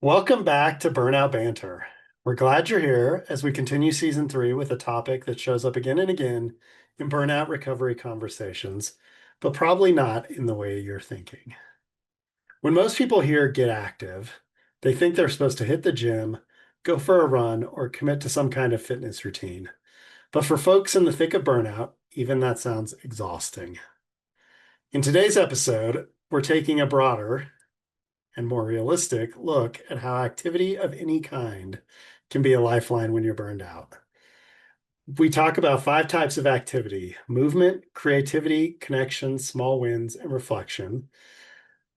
Welcome back to Burnout Banter. We're glad you're here as we continue season 3 with a topic that shows up again and again in burnout recovery conversations, but probably not in the way you're thinking. When most people hear get active, they think they're supposed to hit the gym, go for a run, or commit to some kind of fitness routine. But for folks in the thick of burnout, even that sounds exhausting. In today's episode, we're taking a broader and more realistic look at how activity of any kind can be a lifeline when you're burned out. We talk about 5 types of activity: movement, creativity, connection, small wins, and reflection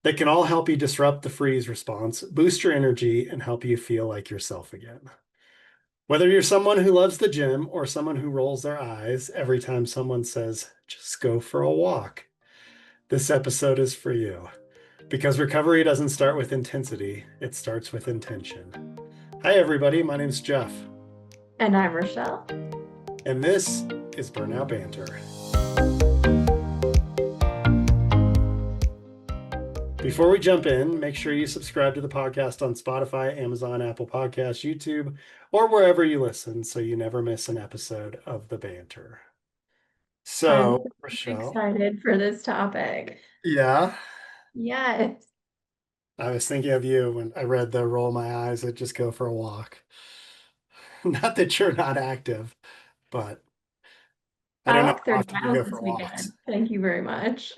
that can all help you disrupt the freeze response, boost your energy, and help you feel like yourself again. Whether you're someone who loves the gym or someone who rolls their eyes every time someone says, just go for a walk, this episode is for you. Because recovery doesn't start with intensity, it starts with intention. Hi, everybody. My name's Jeff, And I'm Rachelle. and this is Burnout Banter. Before we jump in, make sure you subscribe to the podcast on Spotify, Amazon, Apple Podcasts, YouTube, or wherever you listen so you never miss an episode of the banter. I'm So, so Rachelle, excited for this topic. yeah, Yes. I was thinking of you when I read the roll my eyes at just go for a walk. Not that you're not active, but I I don't know walked how 30 often you miles go for this walks. weekend. Thank you very much.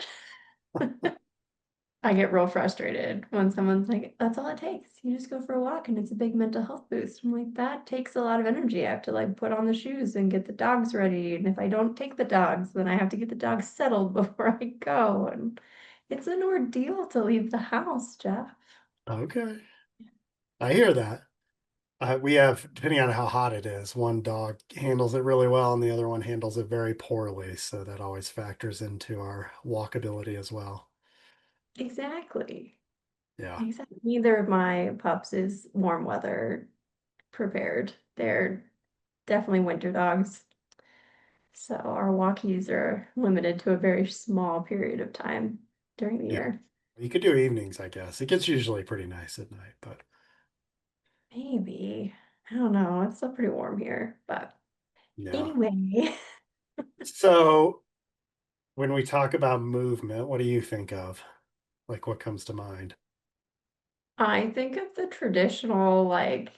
I get real frustrated when someone's like, that's all it takes. You just go for a walk and it's a big mental health boost. I'm like, that takes a lot of energy. I have to like put on the shoes and get the dogs ready. And if I don't take the dogs, then I have to get the dogs settled before I go. And it's an ordeal to leave the house, Jeff. Okay. I hear that. We have, depending on how hot it is, one dog handles it really well and the other one handles it very poorly. So that always factors into our walkability as well. Exactly. Yeah. Exactly. Neither of my pups is warm weather prepared. They're definitely winter dogs. So our walkies are limited to a very small period of time during the Yeah. year. You could do evenings, I guess. It gets usually pretty nice at night, but Maybe. I don't know. It's still pretty warm here. But yeah. anyway, So when we talk about movement, what do you think of? Like what comes to mind? I think of the traditional like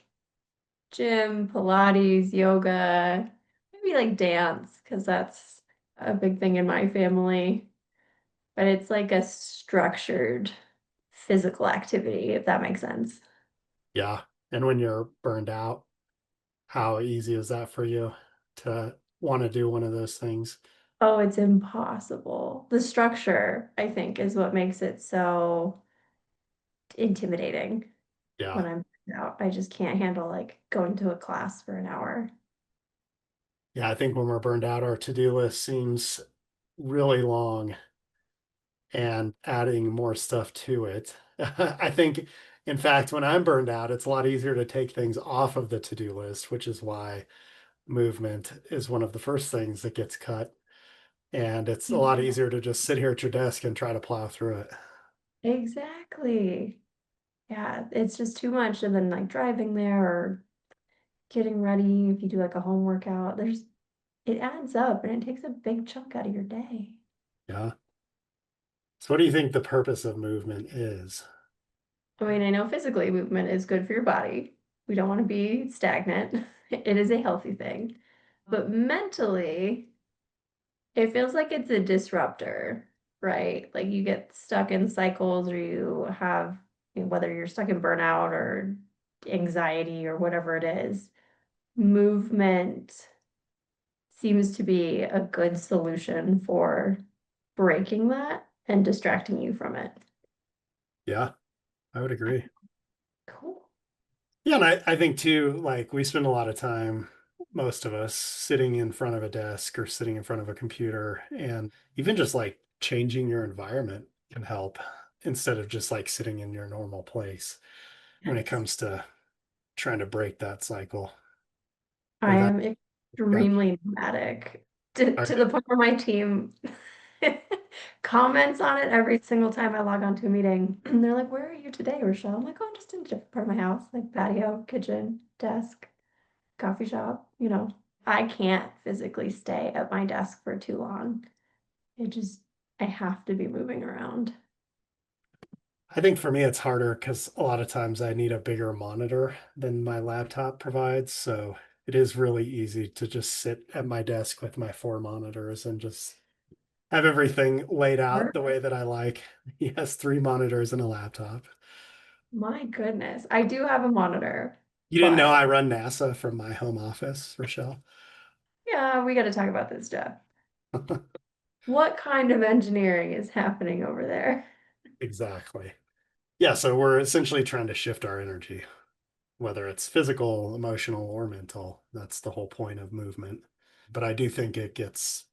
gym, Pilates, yoga, maybe like dance, because that's a big thing in my family. But it's like a structured physical activity, if that makes sense. Yeah. And when you're burned out, how easy is that for you to want to do one of those things? Oh, it's impossible. The structure, I think, is what makes it so intimidating Yeah. when I'm out. I just can't handle like going to a class for an hour. Yeah, I think when we're burned out, our to-do list seems really long and adding more stuff to it. I think, in fact, when I'm burned out, it's a lot easier to take things off of the to-do list, which is why movement is one of the first things that gets cut. And it's a lot Yeah. easier to just sit here at your desk and try to plow through it. Exactly. Yeah, it's just too much. And then like driving there or getting ready, if you do like a home workout, it adds up and it takes a big chunk out of your day. Yeah. So, what do you think the purpose of movement is? I mean, I know physically movement is good for your body. We don't want to be stagnant. It is a healthy thing. But mentally, it feels like it's a disruptor, right? Like you get stuck in cycles or you have, whether you're stuck in burnout or anxiety or whatever it is, movement seems to be a good solution for breaking that and distracting you from it. Yeah, I would agree. Cool. Yeah, and I think too, like we spend a lot of time, most of us, sitting in front of a desk or sitting in front of a computer, and even just like changing your environment can help instead of just like sitting in your normal place when it Yes. comes to trying to break that cycle. I Like am got extremely nomadic I, to the point where my team comments on it every single time I log on to a meeting. And they're like, "Where are you today, Rochelle?" I'm like, "Oh, I'm just in a different part of my house, like patio, kitchen, desk, coffee shop." I can't physically stay at my desk for too long. It just, I have to be moving around. I think for me, it's harder because a lot of times I need a bigger monitor than my laptop provides. So it is really easy to just sit at my desk with my four monitors and just have everything laid out Or, the way that I like. Yes, three monitors and a laptop. my goodness, I do have a monitor, You didn't know but I run NASA from my home office, Rochelle? yeah, we got to talk about this stuff. What kind of engineering is happening over there? Exactly. Yeah, so we're essentially trying to shift our energy, whether it's physical, emotional, or mental. That's the whole point of movement. But I do think it gets,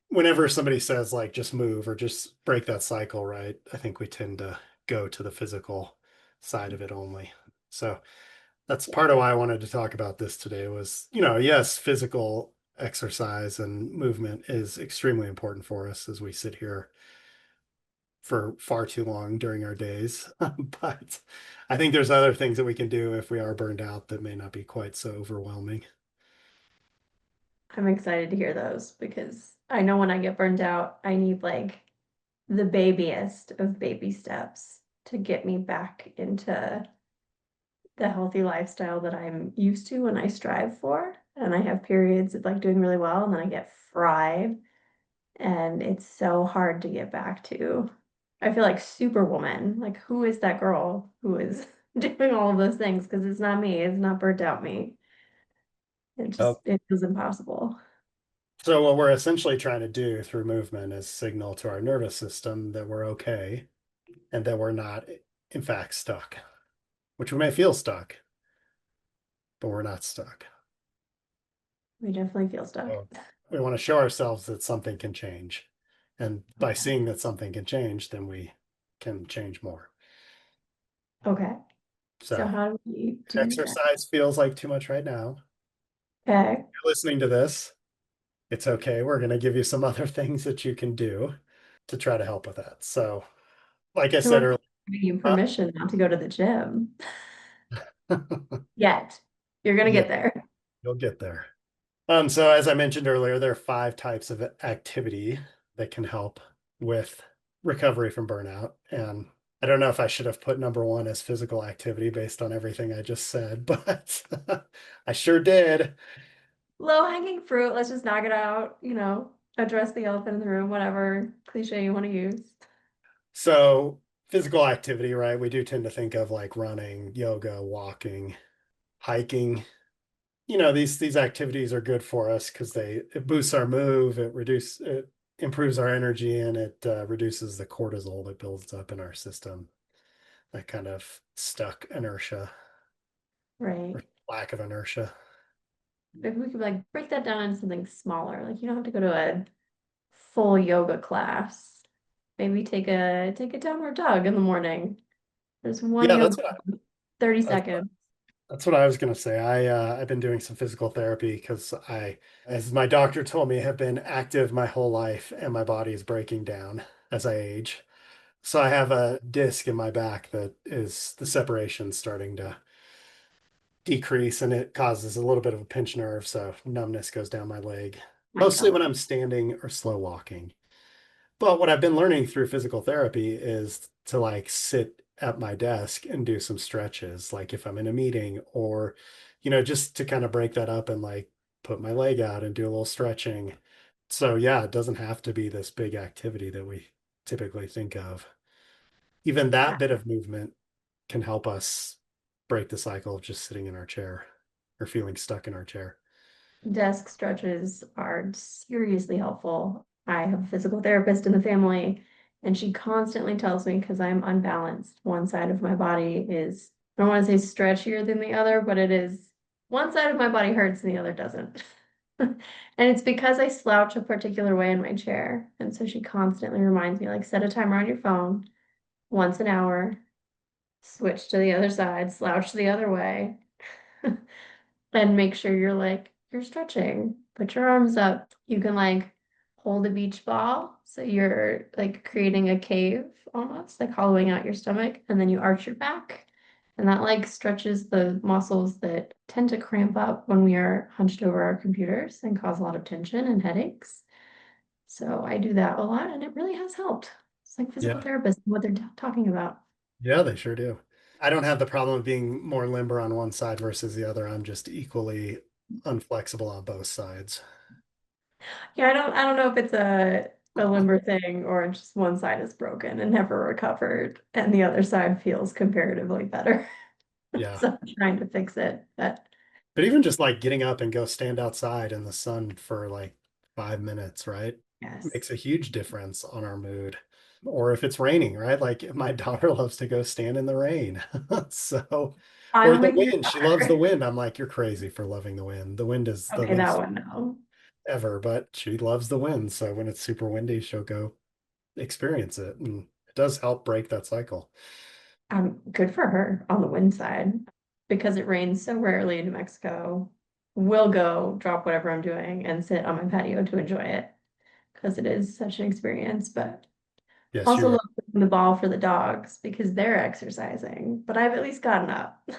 whenever somebody says like just move or just break that cycle, right? I think we tend to go to the physical side of it only. So that's part of why I wanted to talk about this today was, yes, physical exercise and movement is extremely important for us as we sit here for far too long during our days. But I think there's other things that we can do if we are burned out that may not be quite so overwhelming. I'm excited to hear those because I know when I get burned out, I need like the babiest of baby steps to get me back into the healthy lifestyle that I'm used to and I strive for. And I have periods of like doing really well, and then I get fried, and it's so hard to get back to. I feel like Superwoman. Like, who is that girl who is doing all of those things? Because it's not me, it's not burnt out me. Oh, It feels impossible. so what we're essentially trying to do through movement is signal to our nervous system that we're okay and that we're not, in fact, stuck, which we may feel stuck, but we're not stuck. We definitely feel stuck. So we want to show ourselves that something can change. And by Okay. seeing that something can change, then we can change more. Okay. So So how do we do that? exercise feels like too much right now. Okay. You're listening to this, it's okay. We're going to give you some other things that you can do to try to help with that. So, like I So said we're earlier, giving you huh? permission not to go to the gym yet. You're gonna Yeah, get there. you'll get there. So as I mentioned earlier, there are five types of activity that can help with recovery from burnout. And I don't know if I should have put number one as physical activity based on everything I just said, but I sure did. Low hanging fruit. Let's just knock it out. Address the elephant in the room, whatever cliche you want to use. So physical activity, right? We do tend to think of like running, yoga, walking, hiking. These activities are good for us because it boosts our move, it improves our energy, and it reduces the cortisol that builds up in our system, that kind of stuck inertia Right. or lack of inertia. If we could like break that down into something smaller, like you don't have to go to a full yoga class. Maybe take a downward dog in the morning. There's one Yeah, yoga, 30 that's, seconds. that's what I was gonna say. I've been doing some physical therapy because as my doctor told me, have been active my whole life, and my body is breaking down as I age. So I have a disc in my back that is the separation starting to decrease, and it causes a little bit of a pinched nerve. So numbness goes down my leg, My mostly God. when I'm standing or slow walking. But what I've been learning through physical therapy is to like sit at my desk and do some stretches, like if I'm in a meeting or, just to kind of break that up and like put my leg out and do a little stretching. So yeah, it doesn't have to be this big activity that we typically think of. Even that bit of movement can help us break the cycle of just sitting in our chair or feeling stuck in our chair. Desk stretches are seriously helpful. I have a physical therapist in the family, and she constantly tells me because I'm unbalanced. One side of my body is, I don't want to say stretchier than the other, but it is one side of my body hurts and the other doesn't. And it's because I slouch a particular way in my chair. And so she constantly reminds me, like, set a timer on your phone once an hour, switch to the other side, slouch the other way. And make sure you're stretching. Put your arms up. You can like hold a beach ball. So you're like creating a cave almost, like hollowing out your stomach, and then you arch your back. And that like stretches the muscles that tend to cramp up when we are hunched over our computers and cause a lot of tension and headaches. So I do that a lot and it really has helped. It's like physical Yeah. therapists, what they're talking about. Yeah, they sure do. I don't have the problem of being more limber on one side versus the other. I'm just equally unflexible on both sides. Yeah, I don't know if it's a limber thing or just one side is broken and never recovered and the other side feels comparatively better. Yeah. So I'm trying to fix it. But But even just like getting up and go stand outside in the sun for like 5 minutes, right? yes, Makes a huge difference on our mood. Or if it's raining, right? Like my daughter loves to go stand in the rain. So, or I'm the with your wind. She loves the daughter. wind. I'm like, you're crazy for loving the wind. The Okay, that wind's one no. ever, but she loves the wind. So when it's super windy, she'll go experience it. And it does help break that cycle. Good for her on the wind side because it rains so rarely in New Mexico. We'll go drop whatever I'm doing and sit on my patio to enjoy it because it is such an experience. But Yes, also you're love right. putting the ball for the dogs because they're exercising. But I've at least gotten up.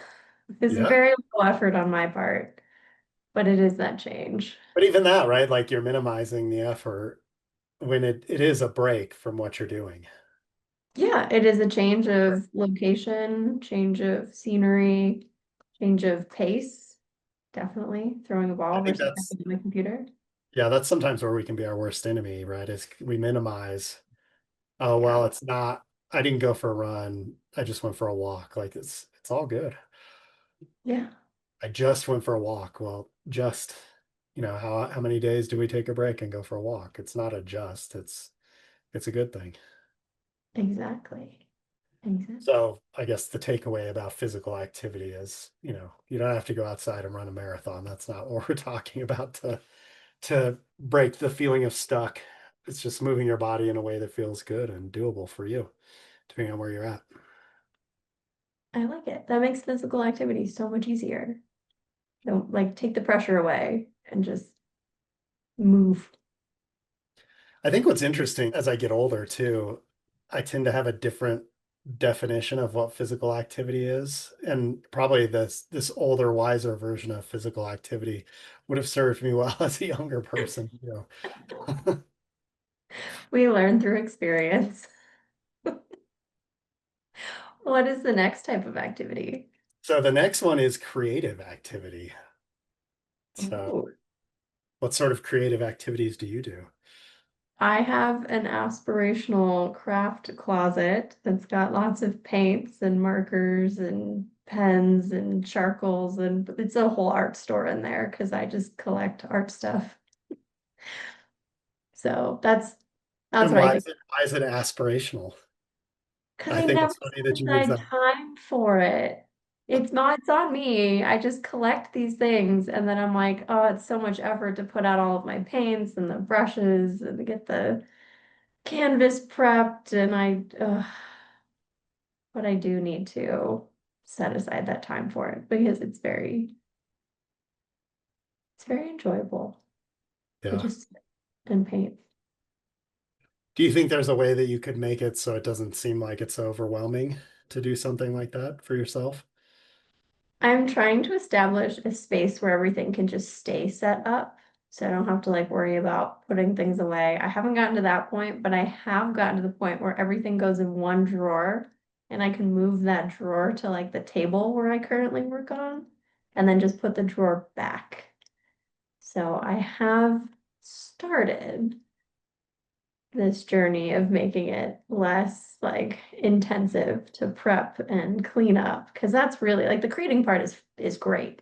It's Yeah. very low effort on my part, but it is that change. But even that, right? Like you're minimizing the effort when it is a break from what you're doing. Yeah, it is a change of location, change of scenery, change of pace. Definitely throwing a I ball think versus that's, typing on the computer. yeah, that's sometimes where we can be our worst enemy, right? Is we minimize, oh, Yeah. well, it's not, I didn't go for a run. I just went for a walk. Like it's all good. Yeah, I just went for a walk. Well, just, how many days do we take a break and go for a walk? It's not a just, it's a good thing. exactly. Exactly. So I guess the takeaway about physical activity is, you don't have to go outside and run a marathon. That's not what we're talking about to break the feeling of stuck. It's just moving your body in a way that feels good and doable for you, depending on where you're at. I like it. That makes physical activity so much easier. Don't like take the pressure away and just move. I think what's interesting as I get older too, I tend to have a different definition of what physical activity is. And probably this older, wiser version of physical activity would have served me well as a younger person, We learn through experience. What is the next type of activity? So the next one is creative activity. So Oh, what sort of creative activities do you do? I have an aspirational craft closet that's got lots of paints and markers and pens and charcoals and it's a whole art store in there because I just collect art stuff. So that's And what I think. why is it aspirational? Because I I think never it's funny that set you use aside that. time for it. It's on me. I just collect these things and then I'm like, oh, it's so much effort to put out all of my paints and the brushes and to get the canvas prepped and but I do need to set aside that time for it because it's very enjoyable to Yeah. just sit and paint. Do you think there's a way that you could make it so it doesn't seem like it's overwhelming to do something like that for yourself? I'm trying to establish a space where everything can just stay set up. So I don't have to like worry about putting things away. I haven't gotten to that point, but I have gotten to the point where everything goes in one drawer and I can move that drawer to like the table where I currently work on and then just put the drawer back. So I have started this journey of making it less like intensive to prep and clean up because that's really like the creating part is great,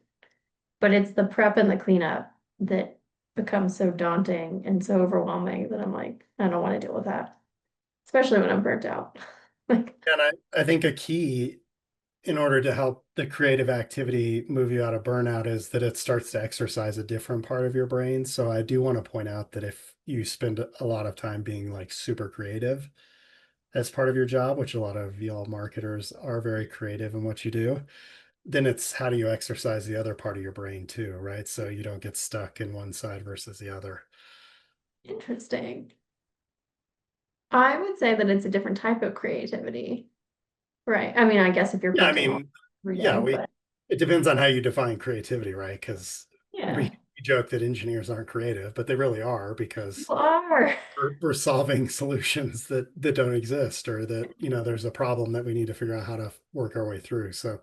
but it's the prep and the cleanup that becomes so daunting and so overwhelming that I'm like, I don't want to deal with that, especially when I'm burnt out. Like, And I think a key in order to help the creative activity move you out of burnout is that it starts to exercise a different part of your brain. So I do want to point out that if you spend a lot of time being like super creative as part of your job, which a lot of y'all marketers are very creative in what you do, then it's how do you exercise the other part of your brain too, right? So you don't get stuck in one side versus the other. Interesting. I would say that it's a different type of creativity, right? I mean, I guess if you're Yeah, I painting all mean, every yeah, day, we but it depends on how you define creativity, right? Because we, yeah, we joke that engineers aren't creative, but they really are because people are. we're solving solutions that don't exist or that, there's a problem that we need to figure out how to work our way through. So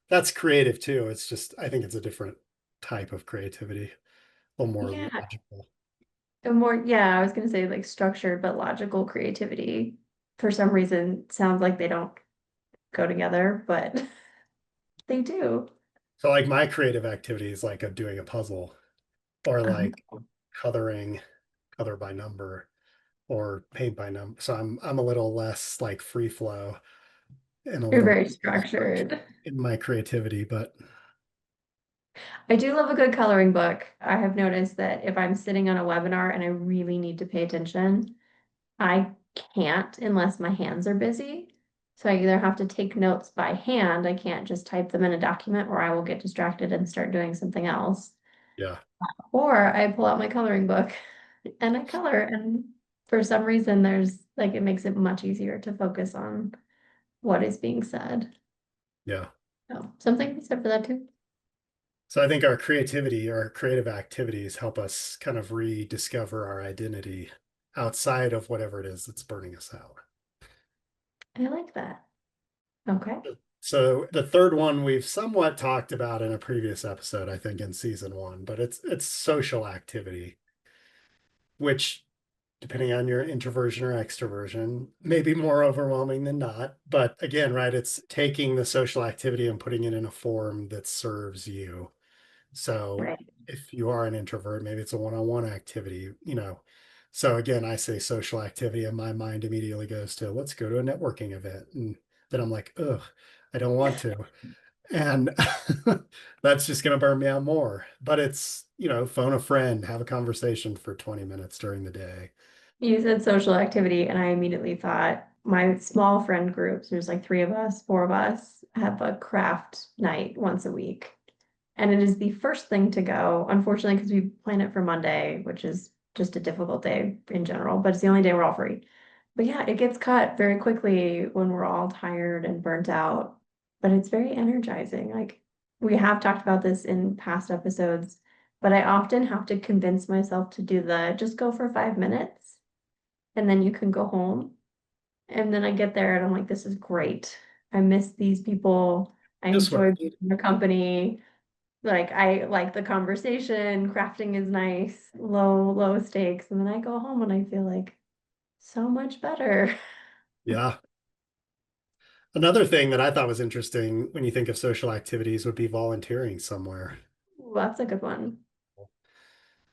that's creative too. It's just I think it's a different type of creativity, a little more Yeah, logical. a more, yeah, I was gonna say like structured but logical creativity for some reason sounds like they don't go together, but they do. So like my creative activity is like of doing a puzzle or Um, like coloring, color by number or paint by number. So I'm a little less like free flow and a you're little very structured structured. in my creativity, but I do love a good coloring book. I have noticed that if I'm sitting on a webinar and I really need to pay attention, I can't unless my hands are busy. So I either have to take notes by hand, I can't just type them in a document, or I will get distracted and start doing something else. yeah, Or I pull out my coloring book and I color. And for some reason, there's like it makes it much easier to focus on what is being said. yeah. So something to be said for that too. So I think our creativity, our creative activities help us kind of rediscover our identity outside of whatever it is that's burning us out. I like that. Okay. So the third one we've somewhat talked about in a previous episode, I think in season one, but it's social activity, which depending on your introversion or extroversion, may be more overwhelming than not. But again, right, it's taking the social activity and putting it in a form that serves you. So Right. if you are an introvert, maybe it's a one-on-one activity. So again, I say social activity, and my mind immediately goes to let's go to a networking event. And then I'm like, ugh, I don't want to. And that's just going to burn me out more. But it's phone a friend, have a conversation for 20 minutes during the day. You said social activity, and I immediately thought my small friend groups, there's like three of us, four of us, have a craft night once a week. And it is the first thing to go, unfortunately, because we plan it for Monday, which is just a difficult day in general, but it's the only day we're all free. But yeah, it gets cut very quickly when we're all tired and burnt out, but it's very energizing. Like we have talked about this in past episodes, but I often have to convince myself to do the just go for 5 minutes and then you can go home. And then I get there and I'm like, this is great. I miss these people. I Just what I enjoy being need. in their company. Like I like the conversation, crafting is nice, low stakes. And then I go home and I feel like so much better. Yeah. Another thing that I thought was interesting when you think of social activities would be volunteering somewhere. Ooh, that's a good one.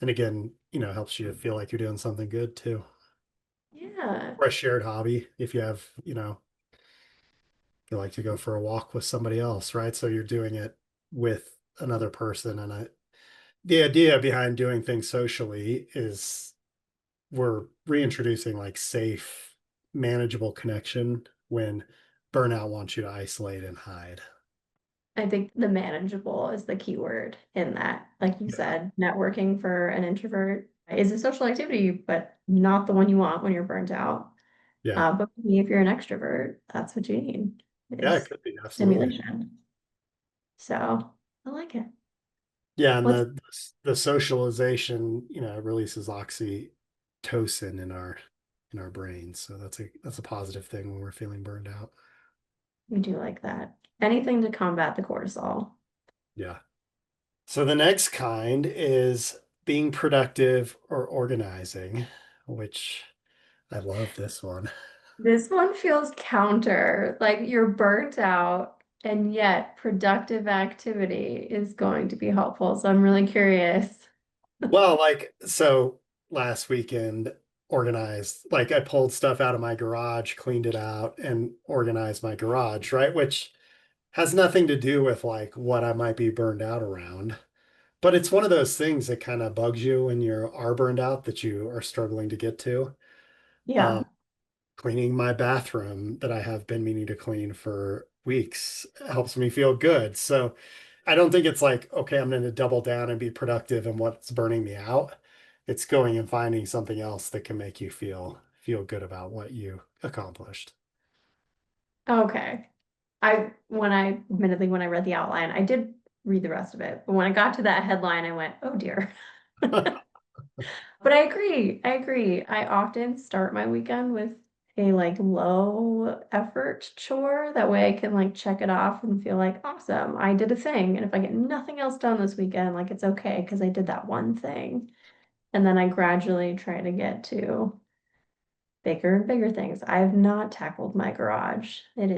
And again, helps you feel like you're doing something good too. Yeah. Or a shared hobby if you like to go for a walk with somebody else, right? So you're doing it with another person. And the idea behind doing things socially is we're reintroducing like safe, manageable connection when burnout wants you to isolate and hide. I think the manageable is the key word in that. Like you Yeah. said, networking for an introvert is a social activity, but not the one you want when you're burnt out. Yeah. But maybe if you're an extrovert, that's what you need Yeah, it is could be. Absolutely. stimulation. So I like it. Yeah, and What's the socialization, releases oxytocin in our brains. So that's a positive thing when we're feeling burned out. we do like that? Anything to combat the cortisol. Yeah. So the next kind is being productive or organizing, which I love this one. This one feels counter, like you're burnt out, and yet productive activity is going to be helpful. So I'm really curious. Well, so last weekend organized, like I pulled stuff out of my garage, cleaned it out, and organized my garage, right? Which has nothing to do with like what I might be burned out around. But it's one of those things that kind of bugs you when you are burned out that you are struggling to get to. Yeah, Um, Cleaning my bathroom that I have been meaning to clean for weeks helps me feel good. So I don't think it's like, okay, I'm going to double down and be productive in what's burning me out. It's going and finding something else that can make you feel good about what you accomplished. Okay. Admittedly, when I read the outline, I did read the rest of it. But when I got to that headline, I went, oh dear. But I agree. I agree. I often start my weekend with a like low effort chore. That way I can like check it off and feel like, awesome, I did a thing. And if I get nothing else done this weekend, like it's okay because I did that one thing. And then I gradually try to get to bigger and bigger things. I have not tackled my garage. That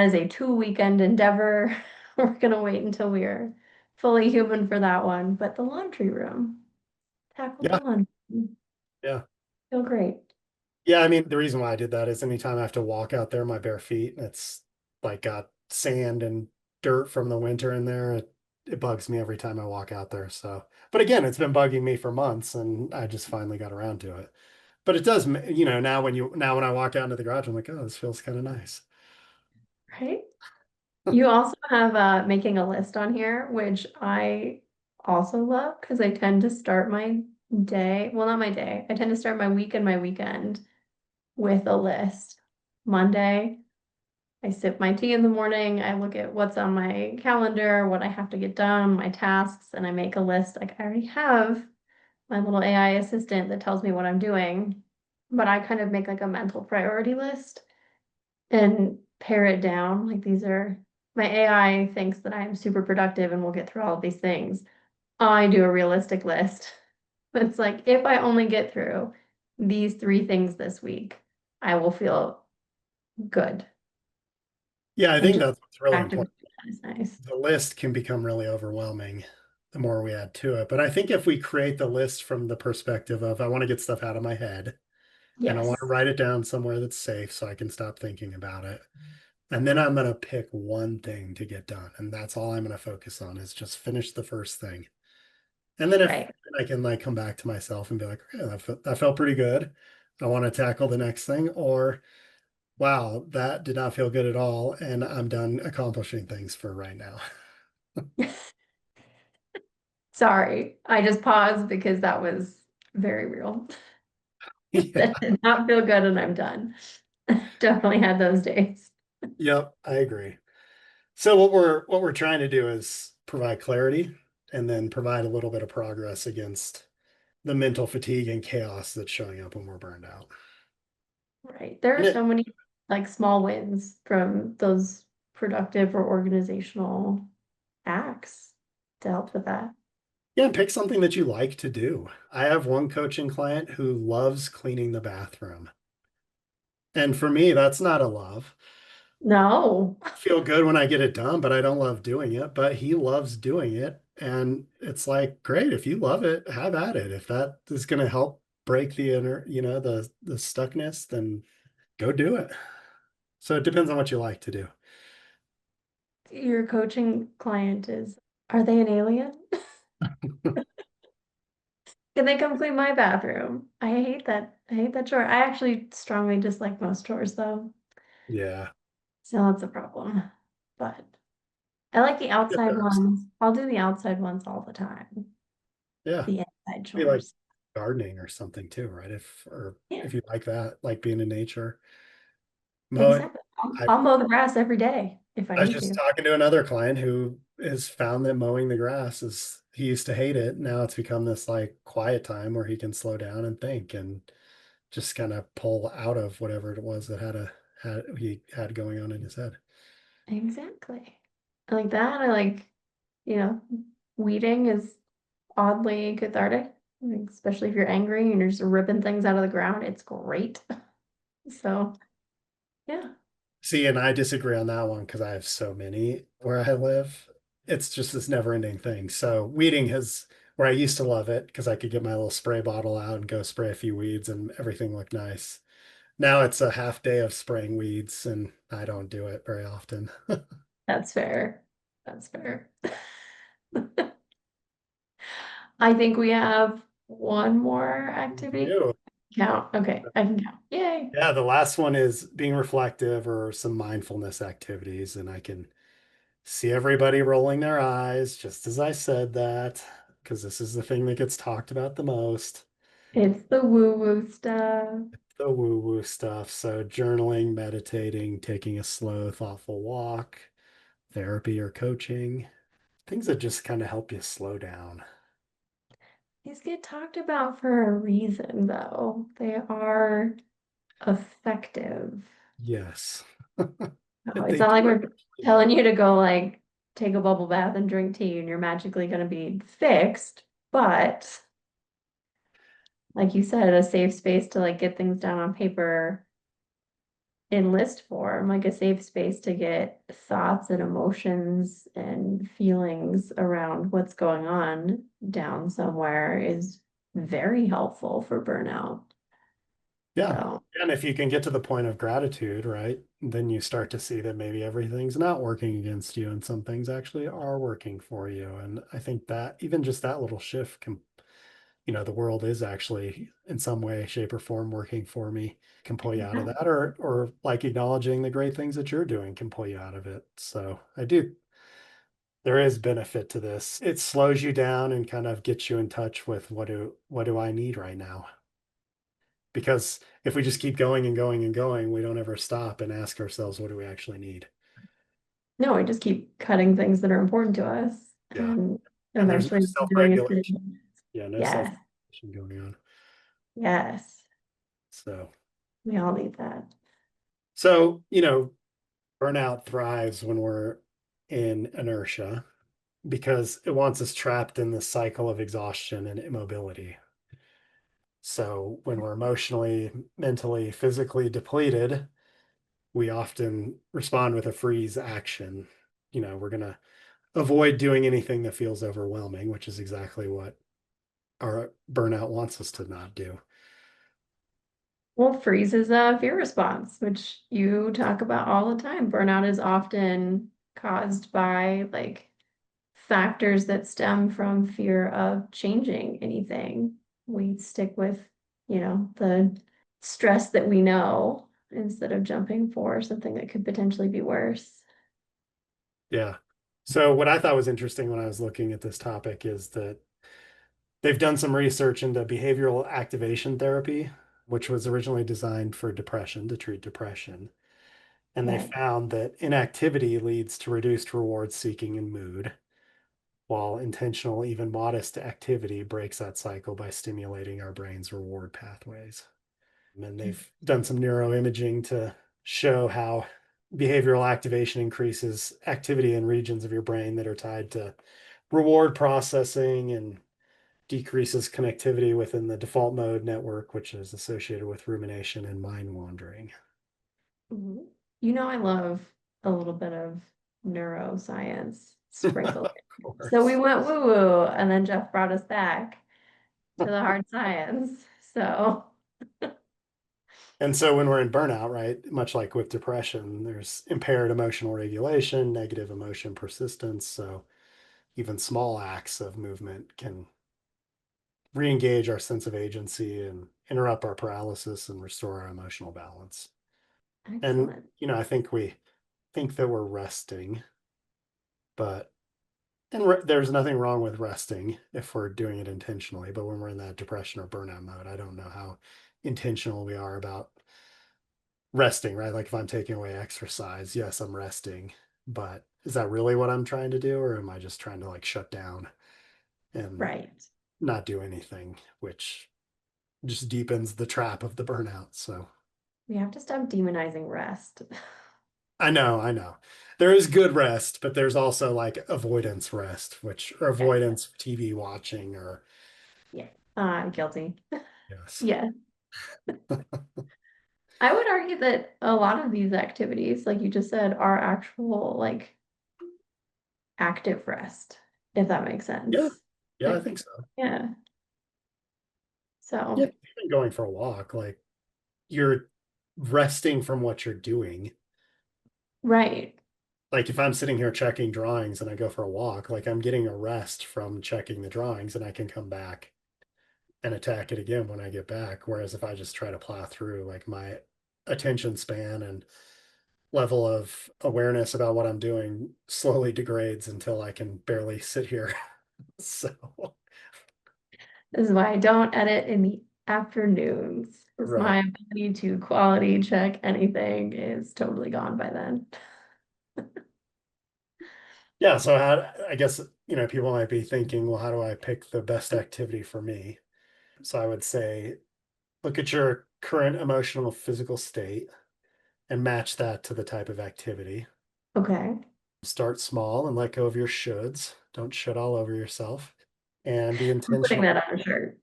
is a 2 weekend endeavor. We're gonna wait until we are fully human for that one. But the laundry room, tackled the Yeah, laundry room. yeah. Feel great. Yeah, I mean, the reason why I did that is anytime I have to walk out there in my bare feet and it's like got sand and dirt from the winter in there, it bugs me every time I walk out there. So, but again, it's been bugging me for months and I just finally got around to it. But it does, now when I walk out into the garage, I'm like, oh, this feels kind of nice. Right? You also have making a list on here, which I also love because I tend to start my day, well, not my day, I tend to start my week and my weekend with a list. Monday, I sip my tea in the morning, I look at what's on my calendar, what I have to get done, my tasks, and I make a list. Like I already have my little AI assistant that tells me what I'm doing, but I kind of make like a mental priority list and pare it down. Like these are my AI thinks that I am super productive and will get through all of these things. I do a realistic list. It's like if I only get through these 3 things this week, I will feel good. Yeah, I And think just that's what's really actively important. that is nice. The list can become really overwhelming the more we add to it. But I think if we create the list from the perspective of I want to get stuff out of my head and I want to Yes, write it down somewhere that's safe so I can stop thinking about it. And then I'm going to pick one thing to get done. And that's all I'm going to focus on is just finish the first thing. And then if right. I can like come back to myself and be like, okay, that felt pretty good. I want to tackle the next thing. Or, wow, that did not feel good at all. And I'm done accomplishing things for right now. Sorry, I just paused because that was very real. Yeah. That did not feel good and I'm done. Definitely had those days. Yep, I agree. So what we're trying to do is provide clarity and then provide a little bit of progress against the mental fatigue and chaos that's showing up when we're burned out. Right. There are And so it many like small wins from those productive or organizational acts to help with that. Yeah, pick something that you like to do. I have one coaching client who loves cleaning the bathroom. And for me, that's not a love. No, I feel good when I get it done, but I don't love doing it. But he loves doing it. And it's like, great, if you love it, have at it. If that is going to help break the inner, the stuckness, then go do it. So it depends on what you like to do. your coaching client are they an alien? Can they come clean my bathroom? I hate that. I hate that chore. I actually strongly dislike most chores though. Yeah. So that's a problem. But I like the Get outside those. ones. I'll do the outside ones all the time. Yeah. The inside Be like chores. gardening or something too, right? Yeah, If you like that, like being in nature. Mowing. exactly. I'll, I I'll mow the grass every day if I I was need just to. talking to another client who has found that mowing the grass is he used to hate it. Now it's become this like quiet time where he can slow down and think and just kind of pull out of whatever it was that had he had going on in his head. Exactly. I like that. I like, you know, weeding is oddly cathartic, like, especially if you're angry and you're just ripping things out of the ground. It's great. So, yeah, See, and I disagree on that one because I have so many where I live. It's just this never-ending thing. So weeding has where I used to love it because I could get my little spray bottle out and go spray a few weeds and everything looked nice. Now it's a half day of spraying weeds and I don't do it very often. that's fair. That's fair. I think we have one more activity. Ew. Count. Okay, I can count. Yay. Yeah, the last one is being reflective or some mindfulness activities, and I can see everybody rolling their eyes just as I said that. because this is the thing that gets talked about the most, It's the woo-woo stuff. the woo-woo stuff. So journaling, meditating, taking a slow, thoughtful walk, therapy or coaching, things that just kind of help you slow down. These get talked about for a reason, though. They are effective. Yes. No, it's They not like do we're actually telling help. you to go like take a bubble bath and drink tea and you're magically going to be fixed. But like you said, a safe space to like get things down on paper in list form, like a safe space to get thoughts and emotions and feelings around what's going on down somewhere is very helpful for burnout. Yeah. So, And if you can get to the point of gratitude, right, then you start to see that maybe everything's not working against you and some things actually are working for you. And I think that even just that little shift can, the world is actually in some way, shape, or form working for me, can pull you out of yeah. that, or like acknowledging the great things that you're doing can pull you out of it. So I do, there is benefit to this. It slows you down and kind of gets you in touch with what do I need right now? Because if we just keep going and going and going, we don't ever stop and ask ourselves, what do we actually need? No, we just keep cutting things that are important to us Yeah. and And there's no eventually doing it. self-regulation. Yeah, no Yes, self-regulation going on. yes, So, we all need that. so, burnout thrives when we're in inertia because it wants us trapped in this cycle of exhaustion and immobility. So when we're emotionally, mentally, physically depleted, we often respond with a freeze action. We're going to avoid doing anything that feels overwhelming, which is exactly what our burnout wants us to not do. Well, freeze is a fear response, which you talk about all the time. Burnout is often caused by like factors that stem from fear of changing anything. We stick with, the stress that we know instead of jumping for something that could potentially be worse. Yeah. So what I thought was interesting when I was looking at this topic is that they've done some research into behavioral activation therapy, which was originally designed for depression, to treat depression. And they Right. found that inactivity leads to reduced reward seeking and mood, while intentional, even modest activity breaks that cycle by stimulating our brain's reward pathways. And they've done some neuroimaging to show how behavioral activation increases activity in regions of your brain that are tied to reward processing and decreases connectivity within the default mode network, which is associated with rumination and mind wandering. Mhm. I love a little bit of neuroscience sprinkled Of in. So we course. went woo-woo, and then Jeff brought us back to the hard science. So, And so when we're in burnout, right, much like with depression, there's impaired emotional regulation, negative emotion persistence. So even small acts of movement can re-engage our sense of agency and interrupt our paralysis and restore our emotional balance. And, excellent. I think we think that we're resting, but there's nothing wrong with resting if we're doing it intentionally. But when we're in that depression or burnout mode, I don't know how intentional we are about resting, right? Like if I'm taking away exercise, yes, I'm resting, but is that really what I'm trying to do? Or am I just trying to like shut down and Right. not do anything, which just deepens the trap of the burnout. So We have to stop demonizing rest. I know. There is good rest, but there's also like avoidance rest, which or Yes. avoidance TV watching or Yeah. I'm guilty. yes. Yeah. I would argue that a lot of these activities, like you just said, are actual like active rest, if that makes Yeah. sense. Yeah, I Like, think so. yeah. Yeah, So, even going for a walk, like you're resting from what you're doing. right. Like if I'm sitting here checking drawings and I go for a walk, like I'm getting a rest from checking the drawings and I can come back and attack it again when I get back. Whereas if I just try to plow through, like my attention span and level of awareness about what I'm doing slowly degrades until I can barely sit here. So This is why I don't edit in the afternoons, because Right. my ability to quality check anything is totally gone by then. Yeah, so I guess, people might be thinking, well, how do I pick the best activity for me? So I would say, look at your current emotional physical state and match that to the type of activity. Okay. Start small and let go of your shoulds. Don't shit all over yourself and be I'm putting intentional. that on a shirt.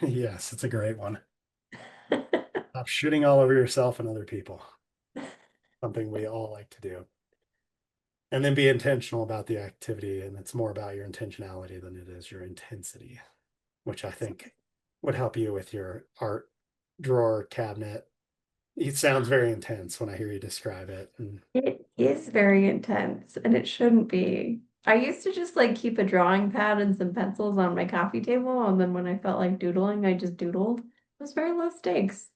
Yes, it's a great one. Stop shitting all over yourself and other people. Something we all like to do. And then be intentional about the activity. And it's more about your intentionality than it is your intensity, which I think would help you with your art drawer cabinet. It sounds very intense when I hear you describe it. And It is very intense and it shouldn't be. I used to just like keep a drawing pad and some pencils on my coffee table, and then when I felt like doodling, I just doodled. It was very low stakes.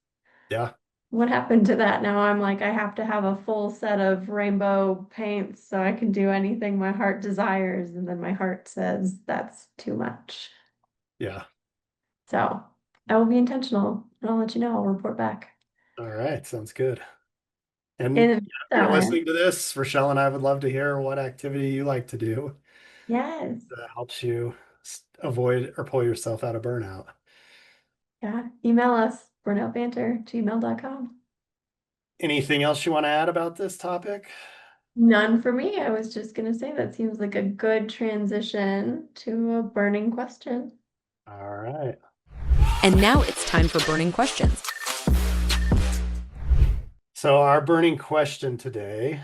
yeah, What happened to that? Now I'm like, I have to have a full set of rainbow paints so I can do anything my heart desires. And then my heart says that's too much. yeah. So I will be intentional and I'll let you know. I'll report back. All right. Sounds good. In And the if you're meantime, listening to this, Rochelle and I would love to hear what activity you like to do yes. that helps you avoid or pull yourself out of burnout. Yeah. Email us, burnoutbanter@gmail.com. Anything else you want to add about this topic? None for me. I was just gonna say that seems like a good transition to a burning question. All right. And now it's time for burning questions. So our burning question today,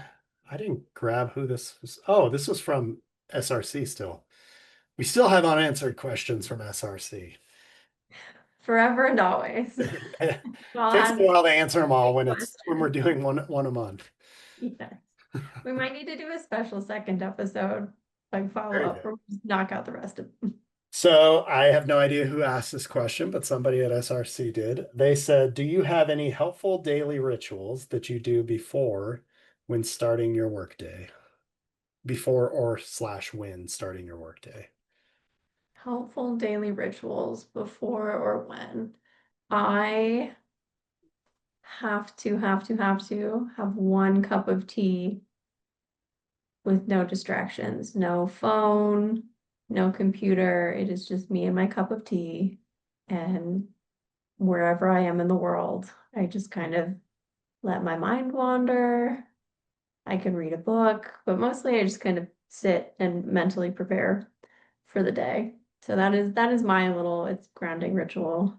I didn't grab who this was. Oh, this was from SRC still. We still have unanswered questions from SRC. Forever and always. I'll Takes a ask while to answer them all when we're questions. doing one a month. Yes. We might need to do a special second episode, like follow Very up, good. or just knock out the rest of them. So I have no idea who asked this question, but somebody at SRC did. They said, "Do you have any helpful daily rituals that you do before when starting your workday? Before or slash when starting your workday?" Helpful daily rituals before or when. I have to have 1 cup of tea with no distractions, no phone, no computer. It is just me and my cup of tea. And wherever I am in the world, I just kind of let my mind wander. I can read a book, but mostly I just kind of sit and mentally prepare for the day. So that is my little it's grounding ritual.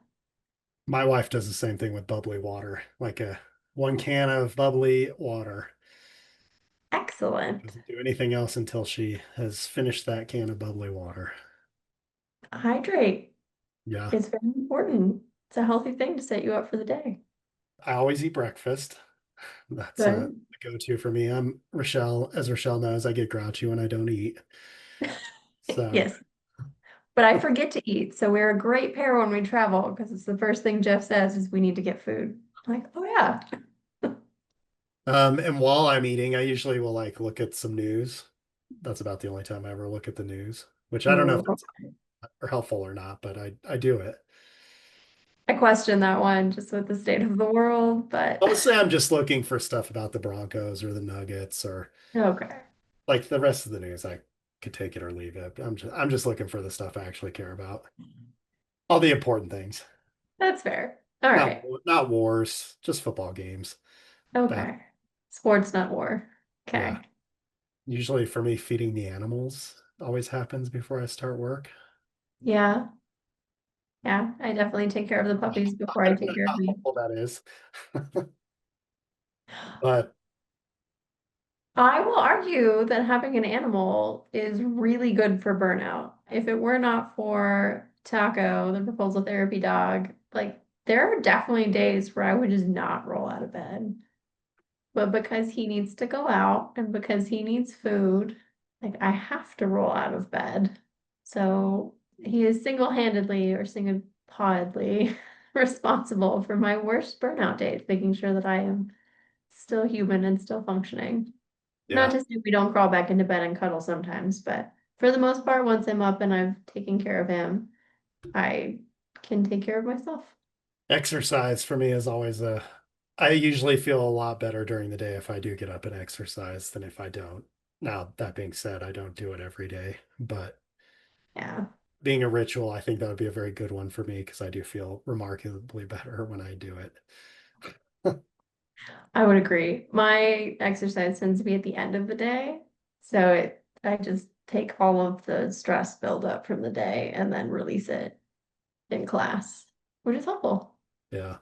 My wife does the same thing with bubbly water, like a 1 can of bubbly water. Excellent. Doesn't do anything else until she has finished that can of bubbly water. Hydrate. Yeah. It's very important. It's a healthy thing to set you up for the day. I always eat breakfast. That's Good. the go-to for me. I'm Rochelle, as Rochelle knows, I get grouchy when I don't eat. So, Yes, but I forget to eat. So we're a great pair when we travel because it's the first thing Jeff says is we need to get food. I'm like, oh yeah. and while I'm eating, I usually will like look at some news. That's about the only time I ever look at the news, which I don't know if Ooh. that's helpful or not, but I do it. I question that one just with the state of the world, but Mostly I'm just looking for stuff about the Broncos or the Nuggets or okay. like the rest of the news. I could take it or leave it. I'm just looking for the stuff I actually care about. All the important things. That's fair. All Not right. not wars, just football games. That Okay. Sports, not war. yeah. Okay. Usually for me, feeding the animals always happens before I start work. Yeah. Yeah. I definitely take care of the puppies before I I don't know take care of how me. helpful that is, but I will argue that having an animal is really good for burnout. If it were not for Taco, the proposal therapy dog, like there are definitely days where I would just not roll out of bed. But because he needs to go out and because he needs food, like I have to roll out of bed. So he is single-handedly or single-podedly responsible for my worst burnout days, making sure that I am still human and still functioning. Not yeah, to say we don't crawl back into bed and cuddle sometimes, but for the most part, once I'm up and I've taken care of him, I can take care of myself. Exercise for me is always I usually feel a lot better during the day if I do get up and exercise than if I don't. Now, that being said, I don't do it every day, but Yeah, being a ritual, I think that would be a very good one for me because I do feel remarkably better when I do it. I would agree. My exercise tends to be at the end of the day. So I just take all of the stress buildup from the day and then release it in class, which is helpful. Yeah,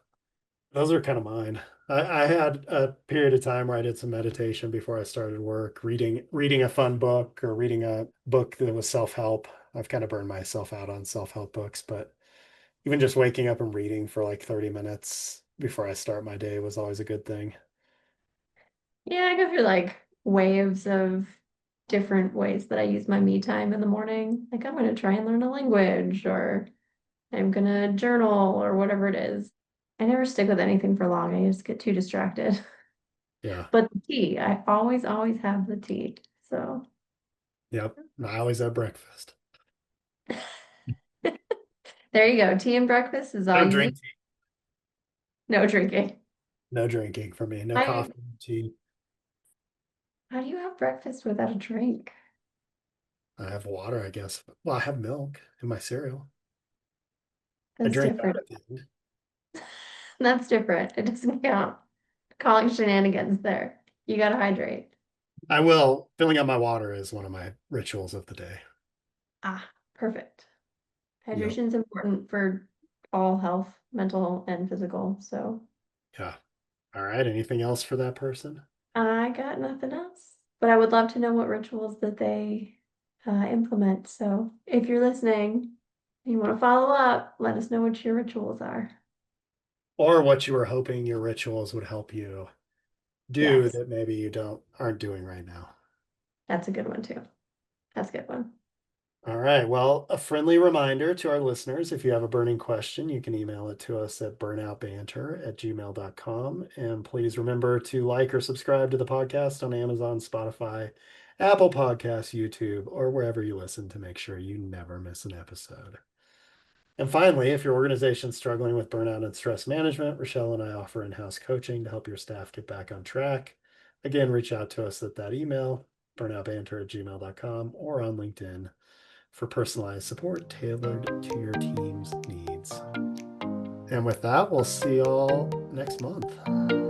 those are kind of mine. I had a period of time where I did some meditation before I started work, reading a fun book or reading a book that was self-help. I've kind of burned myself out on self-help books, but even just waking up and reading for like 30 minutes before I start my day was always a good thing. Yeah, I go through like waves of different ways that I use my me time in the morning. Like I'm going to try and learn a language or I'm going to journal or whatever it is. I never stick with anything for long. I just get too distracted. Yeah. But the tea, I always have the tea. So Yep. I always have breakfast. there you go. Tea and breakfast is I all don't you need. drink tea. No drinking. No drinking for me. No I, coffee, no tea. how do you have breakfast without a drink? I have water, I guess. Well, I have milk in my cereal. I That's drink that different. at the end. That's different. It doesn't count. Calling shenanigans there. You gotta hydrate. I will. Filling up my water is one of my rituals of the day. Ah, perfect. Yep. Hydration is important for all health, mental and physical. So Yeah. All right. Anything else for that person? I got nothing else. But I would love to know what rituals that they implement. So if you're listening and you want to follow up, let us know what your rituals are. Or what you were hoping your rituals would help you do Yes, that maybe you don't aren't doing right now. that's a good one too. That's a good one. All right. Well, a friendly reminder to our listeners, if you have a burning question, you can email it to us at burnoutbanter@gmail.com. And please remember to like or subscribe to the podcast on Amazon, Spotify, Apple Podcasts, YouTube, or wherever you listen to make sure you never miss an episode. And finally, if your organization's struggling with burnout and stress management, Rachelle and I offer in-house coaching to help your staff get back on track. Again, reach out to us at that email, burnoutbanter@gmail.com, or on LinkedIn for personalized support tailored to your team's needs. And with that, we'll see y'all next month.